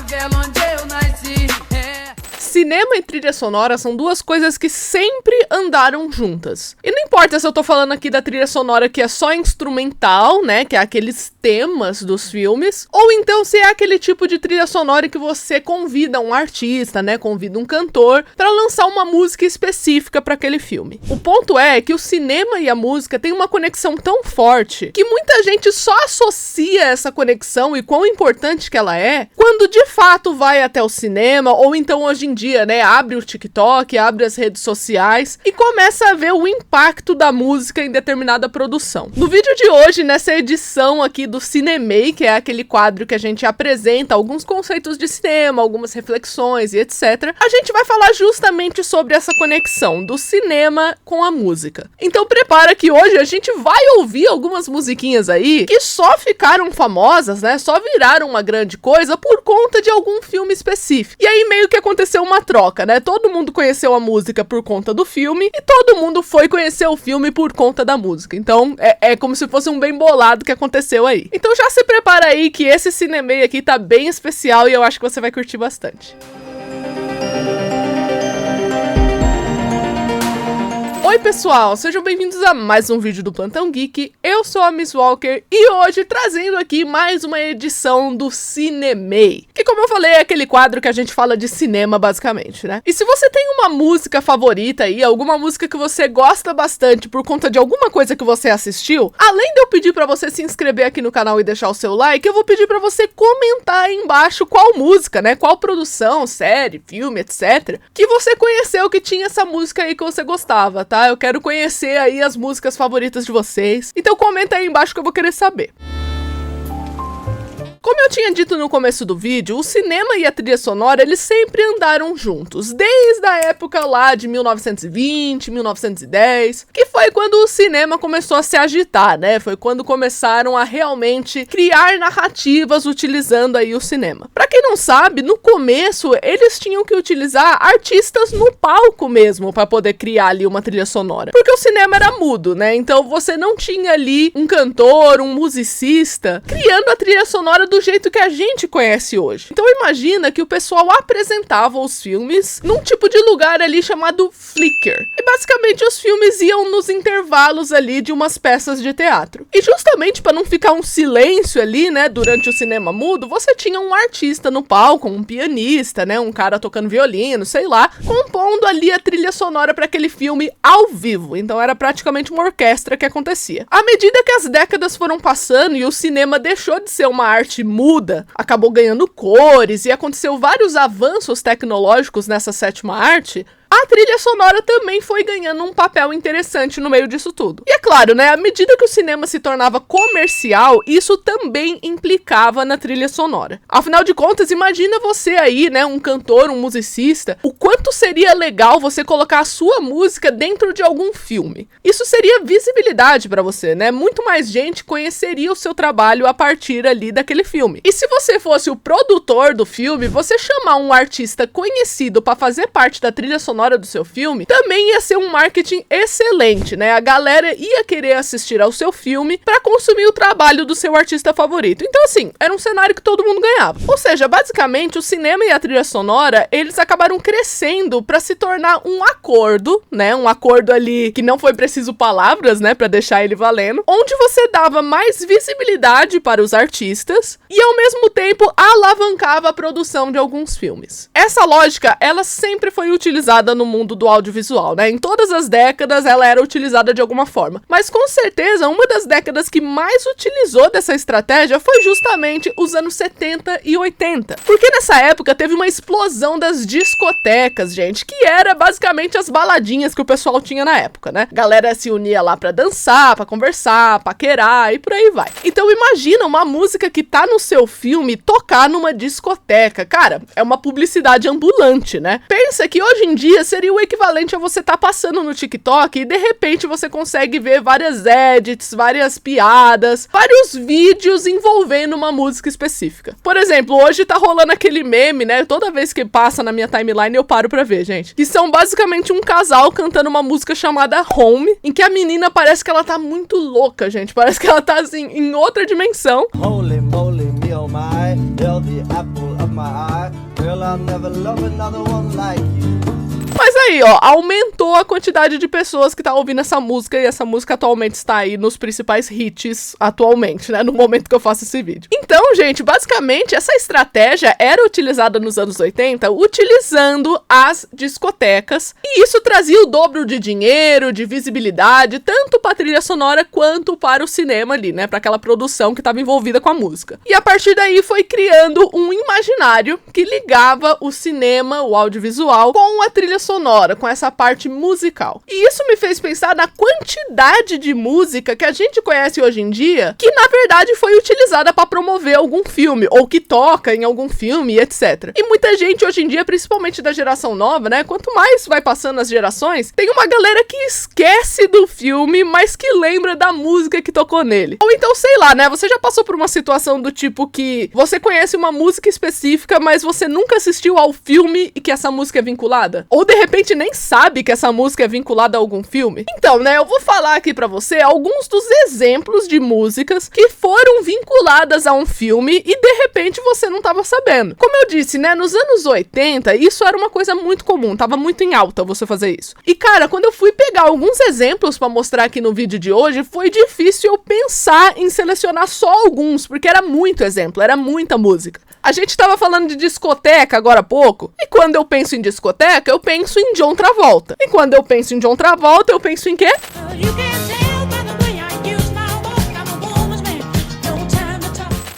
favela onde eu nasci. Cinema e trilha sonora são duas coisas que sempre andaram juntas. E não importa se eu tô falando aqui da trilha sonora que é só instrumental, né, que é aqueles temas dos filmes, ou então se é aquele tipo de trilha sonora que você convida um artista, né, convida um cantor pra lançar uma música específica pra aquele filme. O ponto é que o cinema e a música têm uma conexão tão forte que muita gente só associa essa conexão e quão importante que ela é quando de fato vai até o cinema, ou então hoje em dia, né, abre o TikTok, abre as redes sociais e começa a ver o impacto da música em determinada produção. No vídeo de hoje, nessa edição aqui do Cinemei, que é aquele quadro que a gente apresenta alguns conceitos de cinema, algumas reflexões e etc., a gente vai falar justamente sobre essa conexão do cinema com a música. Então prepara que hoje a gente vai ouvir algumas musiquinhas aí que só ficaram famosas, né, só viraram uma grande coisa por conta de algum filme específico. E aí meio que aconteceu uma troca, né? Todo mundo conheceu a música por conta do filme e todo mundo foi conhecer o filme por conta da música. Então, é como se fosse um bem bolado que aconteceu aí. Então já se prepara aí que esse Cinemei aqui tá bem especial e eu acho que você vai curtir bastante. Oi pessoal, sejam bem-vindos a mais um vídeo do Plantão Geek. Eu sou a Miss Walker e hoje trazendo aqui mais uma edição do Cinemei, que, como eu falei, é aquele quadro que a gente fala de cinema basicamente, né? E se você tem uma música favorita aí, alguma música que você gosta bastante por conta de alguma coisa que você assistiu, além de eu pedir pra você se inscrever aqui no canal e deixar o seu like, eu vou pedir pra você comentar aí embaixo qual música, né? Qual produção, série, filme, etc. que você conheceu que tinha essa música aí que você gostava, tá? Eu quero conhecer aí as músicas favoritas de vocês. Então comenta aí embaixo que eu vou querer saber. Como eu tinha dito no começo do vídeo, o cinema e a trilha sonora, eles sempre andaram juntos, desde a época lá de 1920, 1910, que foi quando o cinema começou a se agitar, né? Foi quando começaram a realmente criar narrativas utilizando aí o cinema. Pra quem não sabe, no começo, eles tinham que utilizar artistas no palco mesmo pra poder criar ali uma trilha sonora. Porque o cinema era mudo, né? Então você não tinha ali um cantor, um musicista, criando a trilha sonora do jeito que a gente conhece hoje. Então imagina que o pessoal apresentava os filmes num tipo de lugar ali chamado Flicker. E basicamente os filmes iam nos intervalos ali de umas peças de teatro. E justamente para não ficar um silêncio ali, né, durante o cinema mudo, você tinha um artista no palco, um pianista, né, um cara tocando violino, sei lá, compondo ali a trilha sonora para aquele filme ao vivo. Então era praticamente uma orquestra que acontecia. À medida que as décadas foram passando e o cinema deixou de ser uma arte muda, acabou ganhando cores e aconteceu vários avanços tecnológicos nessa sétima arte, a trilha sonora também foi ganhando um papel interessante no meio disso tudo. E é claro, né, à medida que o cinema se tornava comercial, isso também implicava na trilha sonora. Afinal de contas, imagina você aí, né, um cantor, um musicista, o quanto seria legal você colocar a sua música dentro de algum filme. Isso seria visibilidade pra você, né? Muito mais gente conheceria o seu trabalho a partir ali daquele filme. E se você fosse o produtor do filme, você chamar um artista conhecido pra fazer parte da trilha sonora do seu filme, também ia ser um marketing excelente, né? A galera ia querer assistir ao seu filme para consumir o trabalho do seu artista favorito. Então, assim, era um cenário que todo mundo ganhava. Ou seja, basicamente, o cinema e a trilha sonora, eles acabaram crescendo para se tornar um acordo, né? Um acordo ali que não foi preciso palavras, né? Para deixar ele valendo, onde você dava mais visibilidade para os artistas e, ao mesmo tempo, alavancava a produção de alguns filmes. Essa lógica, ela sempre foi utilizada no mundo do audiovisual, né? Em todas as décadas ela era utilizada de alguma forma. Mas com certeza uma das décadas que mais utilizou dessa estratégia foi justamente os anos 70 e 80. Porque nessa época teve uma explosão das discotecas, gente, que era basicamente as baladinhas que o pessoal tinha na época, né? Galera se unia lá pra dançar, pra conversar, paquerar e por aí vai. Então imagina uma música que tá no seu filme tocar numa discoteca. Cara, é uma publicidade ambulante, né? Pensa que hoje em dia dia seria o equivalente a você estar passando no TikTok e de repente você consegue ver várias edits, várias piadas, vários vídeos envolvendo uma música específica. Por exemplo, hoje tá rolando aquele meme, né? Toda vez que passa na minha timeline eu paro pra ver, gente. Que são basicamente um casal cantando uma música chamada Home, em que a menina parece que ela tá muito louca, gente. Parece que ela tá assim, em outra dimensão. Holy moly, me oh my, you're the apple of my eye. Girl, I'll never love another one like you. Mas aí, ó, aumentou a quantidade de pessoas que tá ouvindo essa música e essa música atualmente está aí nos principais hits atualmente, né, no momento que eu faço esse vídeo. Então, gente, basicamente essa estratégia era utilizada nos anos 80 utilizando as discotecas e isso trazia o dobro de dinheiro, de visibilidade, tanto para a trilha sonora quanto para o cinema ali, né, para aquela produção que estava envolvida com a música. E a partir daí foi criando um imaginário que ligava o cinema, o audiovisual, com a trilha sonora, com essa parte musical. E isso me fez pensar na quantidade de música que a gente conhece hoje em dia, que na verdade foi utilizada para promover algum filme, ou que toca em algum filme, etc. E muita gente hoje em dia, principalmente da geração nova, né, quanto mais vai passando as gerações, tem uma galera que esquece do filme, mas que lembra da música que tocou nele. Ou então, sei lá, né, você já passou por uma situação do tipo que você conhece uma música específica, mas você nunca assistiu ao filme e que essa música é vinculada? Ou de repente nem sabe que essa música é vinculada a algum filme? Então, né, eu vou falar aqui pra você alguns dos exemplos de músicas que foram vinculadas a um filme e de repente você não tava sabendo. Como eu disse, né, nos anos 80, isso era uma coisa muito comum, tava muito em alta você fazer isso. E cara, quando eu fui pegar alguns exemplos pra mostrar aqui no vídeo de hoje, foi difícil eu pensar em selecionar só alguns, porque era muito exemplo, era muita música. A gente tava falando de discoteca agora há pouco, e quando eu penso em discoteca, eu penso em John Travolta. E quando eu penso em John Travolta, eu penso em quê?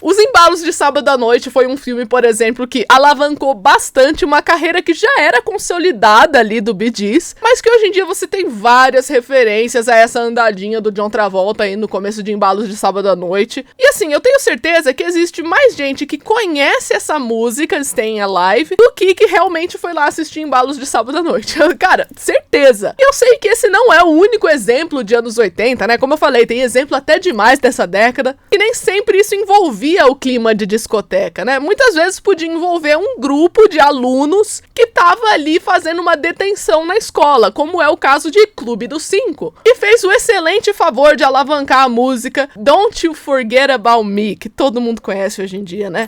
Os Embalos de Sábado à Noite foi um filme, por exemplo, que alavancou bastante uma carreira que já era consolidada ali do Bee Gees, mas que hoje em dia você tem várias referências a essa andadinha do John Travolta aí no começo de Embalos de Sábado à Noite. E assim, eu tenho certeza que existe mais gente que conhece essa música, Staying Alive, do que realmente foi lá assistir Embalos de Sábado à Noite. Cara, certeza. Eu sei que esse não é o único exemplo de anos 80, né? Como eu falei, tem exemplo até demais dessa década, e nem sempre isso envolvia o clima de discoteca, né? Muitas vezes podia envolver um grupo de alunos que tava ali fazendo uma detenção na escola, como é o caso de Clube dos Cinco, e fez o excelente favor de alavancar a música Don't You Forget About Me, que todo mundo conhece hoje em dia, né?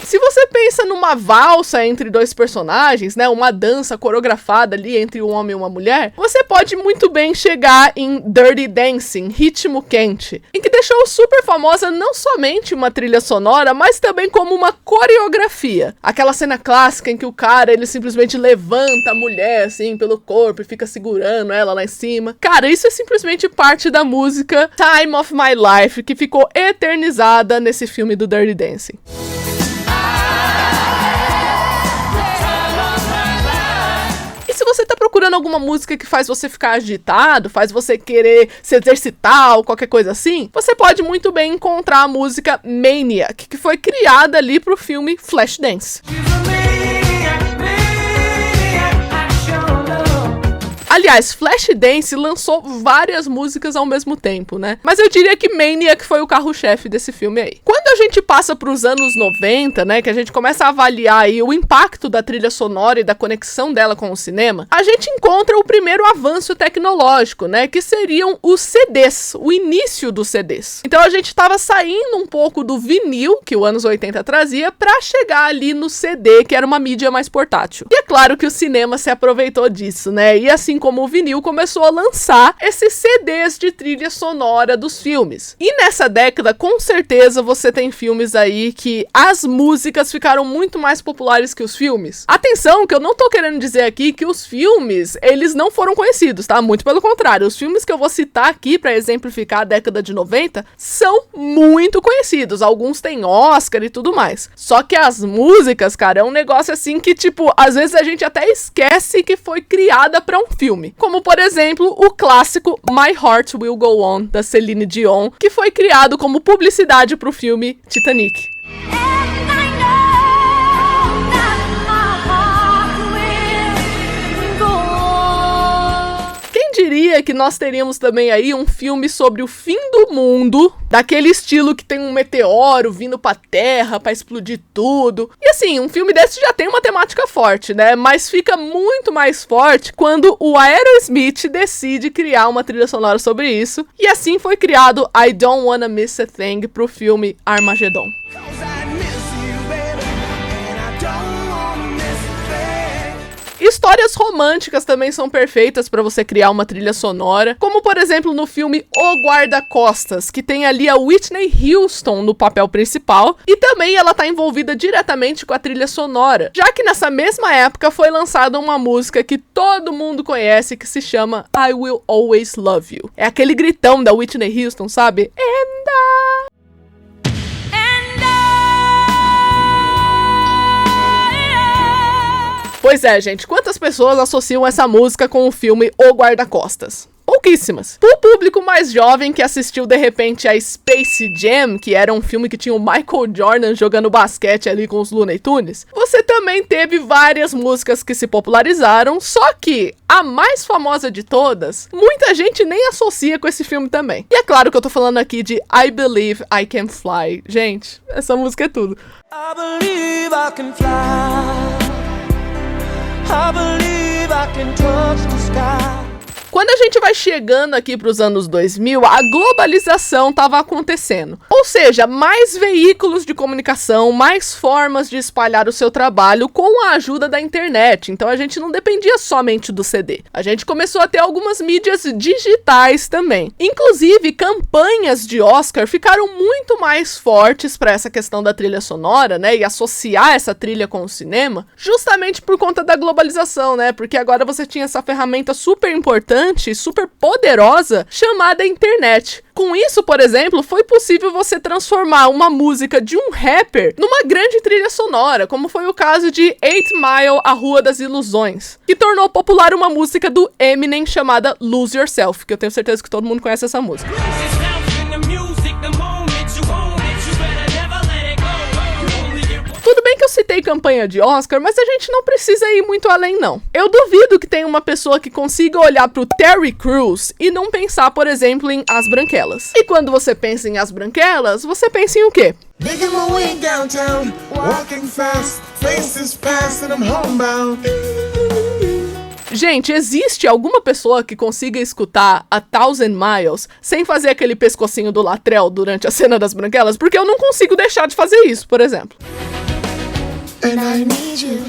Se você pensa numa valsa entre dois personagens, né, uma dança coreografada ali entre um homem e uma mulher, você pode muito bem chegar em Dirty Dancing, Ritmo Quente, em que deixou super famosa não somente uma trilha sonora, mas também como uma coreografia. Aquela cena clássica em que o cara, ele simplesmente levanta a mulher, assim, pelo corpo e fica segurando ela lá em cima. Cara, isso é simplesmente parte da música Time of My Life, que ficou eternizada nesse filme do Dirty Dancing. Se você tá procurando alguma música que faz você ficar agitado, faz você querer se exercitar ou qualquer coisa assim, você pode muito bem encontrar a música Maniac, que foi criada ali pro filme Flashdance. Aliás, Flashdance lançou várias músicas ao mesmo tempo, né? Mas eu diria que Maniac foi o carro-chefe desse filme aí. Quando a gente passa para os anos 90, né, que a gente começa a avaliar aí o impacto da trilha sonora e da conexão dela com o cinema, a gente encontra o primeiro avanço tecnológico, né, que seriam os CDs, o início dos CDs. Então a gente estava saindo um pouco do vinil, que o anos 80 trazia, para chegar ali no CD, que era uma mídia mais portátil. E é claro que o cinema se aproveitou disso, né? E assim como o vinil começou a lançar esses CDs de trilha sonora dos filmes. E nessa década, com certeza, você tem filmes aí que as músicas ficaram muito mais populares que os filmes. Atenção, que eu não tô querendo dizer aqui que os filmes, eles não foram conhecidos, tá? Muito pelo contrário, os filmes que eu vou citar aqui pra exemplificar a década de 90 são muito conhecidos. Alguns têm Oscar e tudo mais. Só que as músicas, cara, é um negócio assim que, tipo, às vezes a gente até esquece que foi criada pra um filme. Como, por exemplo, o clássico My Heart Will Go On, da Celine Dion, que foi criado como publicidade pro filme Titanic. diria que nós teríamos também aí um filme sobre o fim do mundo, daquele estilo que tem um meteoro vindo pra Terra pra explodir tudo. E assim, um filme desse já tem uma temática forte, né? Mas fica muito mais forte quando o Aerosmith decide criar uma trilha sonora sobre isso. E assim foi criado I Don't Wanna Miss a Thing pro filme Armageddon. Histórias românticas também são perfeitas para você criar uma trilha sonora, como por exemplo no filme O Guarda-Costas, que tem ali a Whitney Houston no papel principal, e também ela tá envolvida diretamente com a trilha sonora, já que nessa mesma época foi lançada uma música que todo mundo conhece que se chama I Will Always Love You. É aquele gritão da Whitney Houston, sabe? Pois é, gente, quantas pessoas associam essa música com o filme O Guarda-Costas? Pouquíssimas. Pro público mais jovem que assistiu de repente a Space Jam, que era um filme que tinha o Michael Jordan jogando basquete ali com os Looney Tunes, você também teve várias músicas que se popularizaram, só que a mais famosa de todas, muita gente nem associa com esse filme também. E é claro que eu tô falando aqui de I Believe I Can Fly. Gente, essa música é tudo. I believe I can fly. I believe I can touch the sky. Quando a gente vai chegando aqui para os anos 2000, a globalização estava acontecendo. Ou seja, mais veículos de comunicação, mais formas de espalhar o seu trabalho com a ajuda da internet. Então a gente não dependia somente do CD. A gente começou a ter algumas mídias digitais também. Inclusive, campanhas de Oscar ficaram muito mais fortes para essa questão da trilha sonora, né? E associar essa trilha com o cinema, justamente por conta da globalização, né? Porque agora você tinha essa ferramenta super importante, super poderosa, chamada internet. Com isso, por exemplo, foi possível você transformar uma música de um rapper numa grande trilha sonora, como foi o caso de 8 Mile, A Rua das Ilusões, que tornou popular uma música do Eminem chamada Lose Yourself, que eu tenho certeza que todo mundo conhece essa música. Tudo bem que eu citei campanha de Oscar, mas a gente não precisa ir muito além, não. Eu duvido que tenha uma pessoa que consiga olhar pro Terry Crews e não pensar, por exemplo, em As Branquelas. E quando você pensa em As Branquelas, você pensa em o quê? Making my way downtown, walking fast, faces past and I'm homebound. Gente, existe alguma pessoa que consiga escutar A Thousand Miles sem fazer aquele pescocinho do Latrell durante a cena das Branquelas? Porque eu não consigo deixar de fazer isso, por exemplo. And I need you.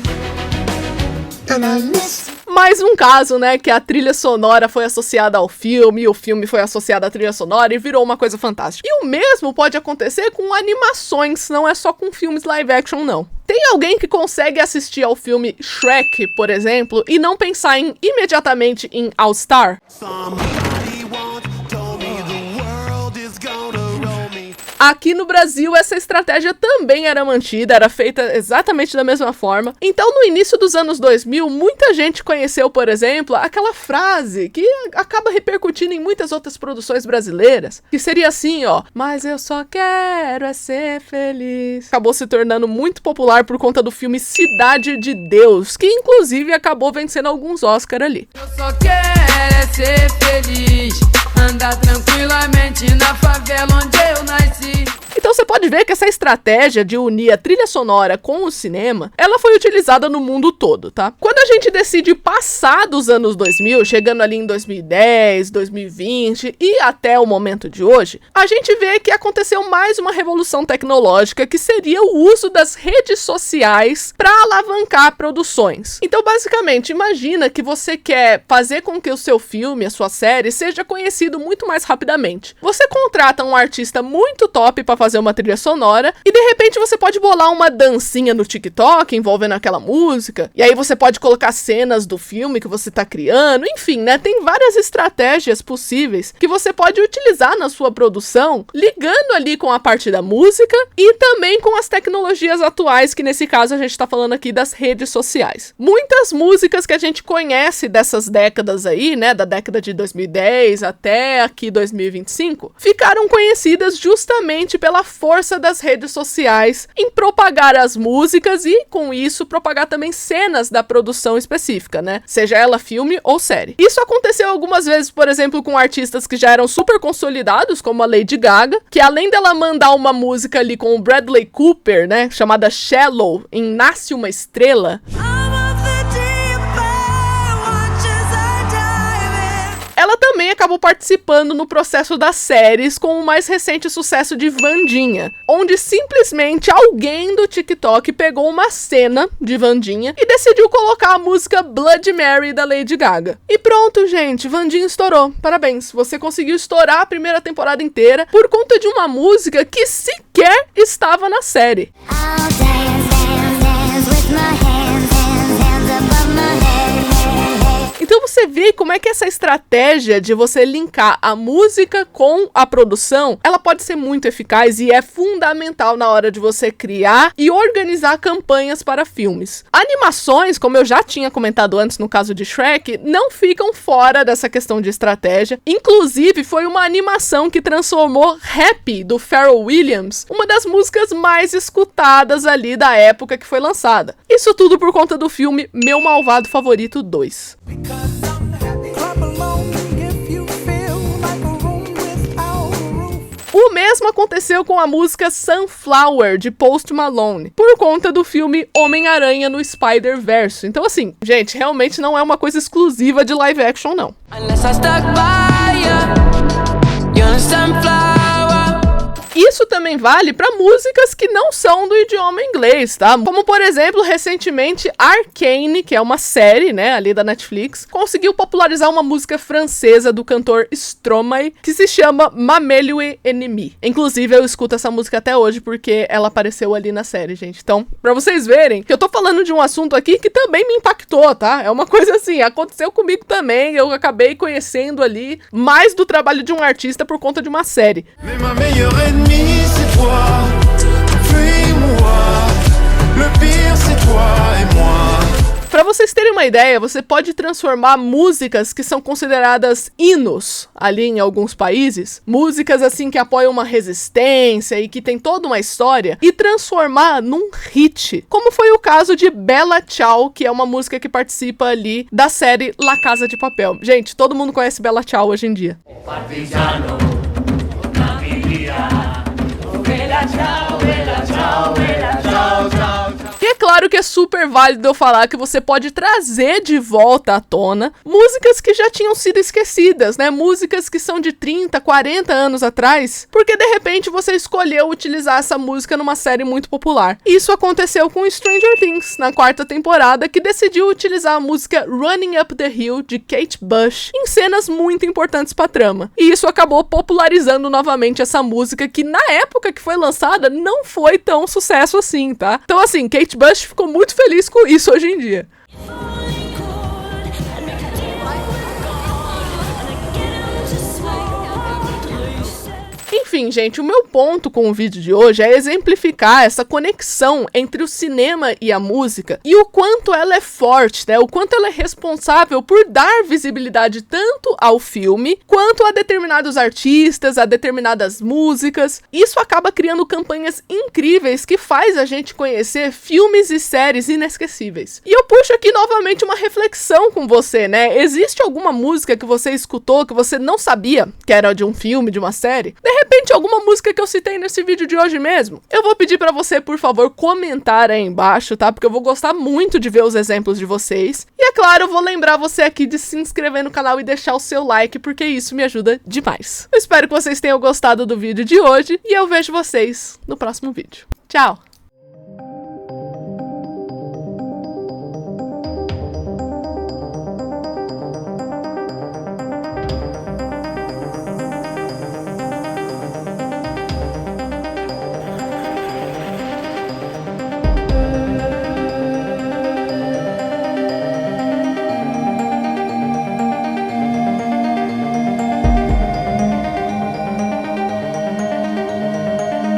And I miss you. Mais um caso, né, que a trilha sonora foi associada ao filme, e o filme foi associado à trilha sonora e virou uma coisa fantástica. E o mesmo pode acontecer com animações, não é só com filmes live action, não. Tem alguém que consegue assistir ao filme Shrek, por exemplo, e não pensar imediatamente em All Star? Aqui no Brasil, essa estratégia também era mantida, era feita exatamente da mesma forma. Então, no início dos anos 2000, muita gente conheceu, por exemplo, aquela frase que acaba repercutindo em muitas outras produções brasileiras, que seria assim, ó: mas eu só quero é ser feliz. Acabou se tornando muito popular por conta do filme Cidade de Deus, que inclusive acabou vencendo alguns Oscar ali. Eu só quero é ser feliz, andar tranquilamente na favela onde eu nasci. Então você pode ver que essa estratégia de unir a trilha sonora com o cinema, ela foi utilizada no mundo todo, tá? Quando a gente decide passar dos anos 2000, chegando ali em 2010, 2020 e até o momento de hoje, a gente vê que aconteceu mais uma revolução tecnológica, que seria o uso das redes sociais para alavancar produções. Então, basicamente, imagina que você quer fazer com que o seu filme, a sua série, seja conhecido muito mais rapidamente. Você contrata um artista muito top para fazer uma trilha sonora e de repente você pode bolar uma dancinha no TikTok envolvendo aquela música, e aí você pode colocar cenas do filme que você tá criando, enfim, né? Tem várias estratégias possíveis que você pode utilizar na sua produção, ligando ali com a parte da música e também com as tecnologias atuais, que nesse caso a gente tá falando aqui das redes sociais. Muitas músicas que a gente conhece dessas décadas aí, né, da década de 2010 até aqui 2025, ficaram conhecidas justamente pela força das nas redes sociais em propagar as músicas e, com isso, propagar também cenas da produção específica, né? Seja ela filme ou série. Isso aconteceu algumas vezes, por exemplo, com artistas que já eram super consolidados, como a Lady Gaga, que além dela mandar uma música ali com o Bradley Cooper, né, chamada Shallow, em Nasce Uma Estrela, ela também acabou participando no processo das séries com o mais recente sucesso de Wandinha, onde simplesmente alguém do TikTok pegou uma cena de Wandinha e decidiu colocar a música Bloody Mary da Lady Gaga. E pronto, gente, Wandinha estourou. Parabéns, você conseguiu estourar a primeira temporada inteira por conta de uma música que sequer estava na série. Então você vê como é que essa estratégia de você linkar a música com a produção, ela pode ser muito eficaz e é fundamental na hora de você criar e organizar campanhas para filmes. Animações, como eu já tinha comentado antes no caso de Shrek, não ficam fora dessa questão de estratégia. Inclusive, foi uma animação que transformou Happy, do Pharrell Williams, uma das músicas mais escutadas ali da época que foi lançada. Isso tudo por conta do filme Meu Malvado Favorito 2. O mesmo aconteceu com a música Sunflower, de Post Malone, por conta do filme Homem-Aranha no Spider-Verse. Então assim, gente, realmente não é uma coisa exclusiva de live action, não. Isso também vale para músicas que não são do idioma inglês, tá? Como, por exemplo, recentemente, Arcane, que é uma série, né, ali da Netflix, conseguiu popularizar uma música francesa do cantor Stromae, que se chama Mamelue Ennemi. Inclusive, eu escuto essa música até hoje, porque ela apareceu ali na série, gente. Então, pra vocês verem que eu tô falando de um assunto aqui que também me impactou, tá? É uma coisa assim, aconteceu comigo também, eu acabei conhecendo ali mais do trabalho de um artista por conta de uma série. C'est toi, fuis-moi, le pire c'est toi et moi. Pra vocês terem uma ideia, você pode transformar músicas que são consideradas hinos ali em alguns países, músicas assim que apoiam uma resistência e que tem toda uma história, e transformar num hit, como foi o caso de Bella Ciao, que é uma música que participa ali da série La Casa de Papel. Gente, todo mundo conhece Bella Ciao hoje em dia. E é claro que é super válido eu falar que você pode trazer de volta à tona músicas que já tinham sido esquecidas, né? Músicas que são de 30, 40 anos atrás, porque de repente você escolheu utilizar essa música numa série muito popular. Isso aconteceu com Stranger Things, na 4ª temporada, que decidiu utilizar a música Running Up the Hill, de Kate Bush, em cenas muito importantes pra trama. E isso acabou popularizando novamente essa música, que na época que foi lançada não foi tão sucesso assim, tá? Então assim, Kate Bush ficou muito feliz com isso hoje em dia. Enfim, gente, o meu ponto com o vídeo de hoje é exemplificar essa conexão entre o cinema e a música e o quanto ela é forte, né? O quanto ela é responsável por dar visibilidade tanto ao filme quanto a determinados artistas, a determinadas músicas. Isso acaba criando campanhas incríveis que faz a gente conhecer filmes e séries inesquecíveis. E eu puxo aqui novamente uma reflexão com você, né? Existe alguma música que você escutou que você não sabia que era de um filme, de uma série? De repente, alguma música que eu citei nesse vídeo de hoje mesmo? Eu vou pedir pra você, por favor, comentar aí embaixo, tá? Porque eu vou gostar muito de ver os exemplos de vocês. E é claro, eu vou lembrar você aqui de se inscrever no canal e deixar o seu like, porque isso me ajuda demais. Eu espero que vocês tenham gostado do vídeo de hoje e eu vejo vocês no próximo vídeo. Tchau!